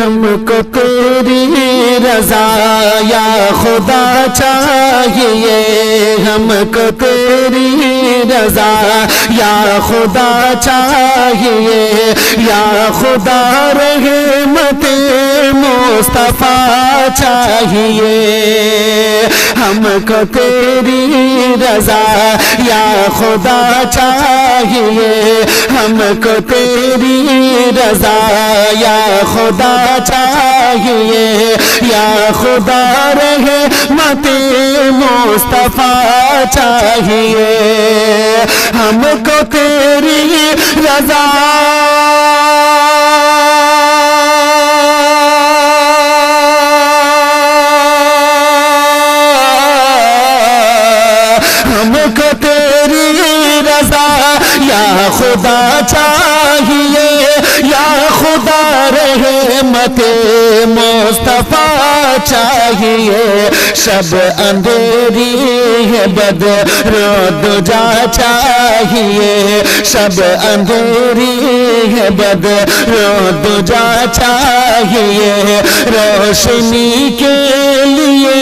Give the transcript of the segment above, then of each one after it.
ہم کو تیری رضا یا خدا چاہیے، ہم کو تیری رضا یا خدا چاہیے، یا خدا رحمت مصطفیٰ چاہیے، ہم کو تیری رضا یا خدا چاہیے، ہم کو تیری رضا یا خدا چاہیے، یا خدا رحمت مصطفیٰ چاہیے، ہم کو تیری رضا یا خدا چاہیے، یا خدا رحمت مصطفیٰ چاہیے، شب اندھیری ہے بدر و دجا چاہیے، شب اندھیری ہے بدر و دجا چاہیے، روشنی کے لیے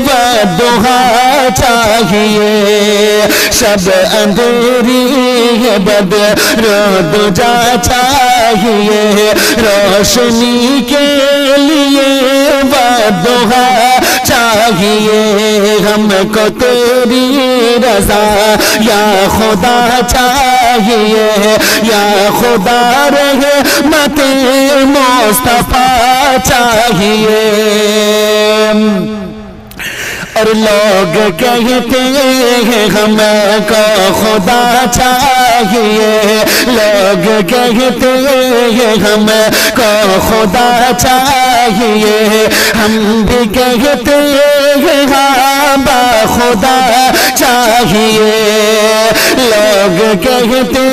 ودعا چاہیے، شب اندھیری ہے بدر و دجا چاہیے، روشنی کے لیے ودعا چاہیے، ہم کو تیری رضا یا خدا چاہیے، یا خدا رحمت مصطفیٰ چاہیے۔ اور لوگ کہتے ہیں ہم کو خدا چاہیے، لوگ کہتے ہیں ہم کو خدا چاہیے، ہم بھی کہتے ہیں ہاں با خدا چاہیے، لوگ کہتے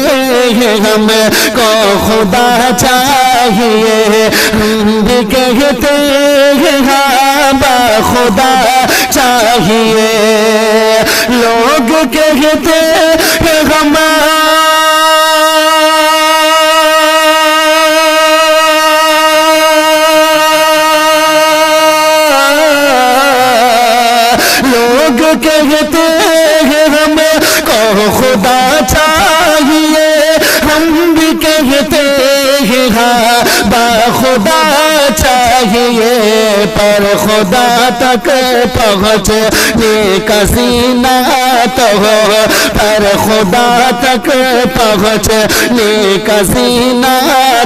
ہیں ہم کو خدا چاہیے، ہم بھی کہتے ہیں ہاں با خدا چاہیے، لوگ کہتے ہیں ہم لوگ کہتے ہیں ہم کو خدا چاہیے، ہم بھی کہتے ہیں ہاں با خدا چاہیے، پر خدا تک پہنچنے کا سینہ تو ہو، پر خدا تک پہنچنے کا سینہ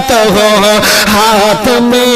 تو ہو، ہاتھ میں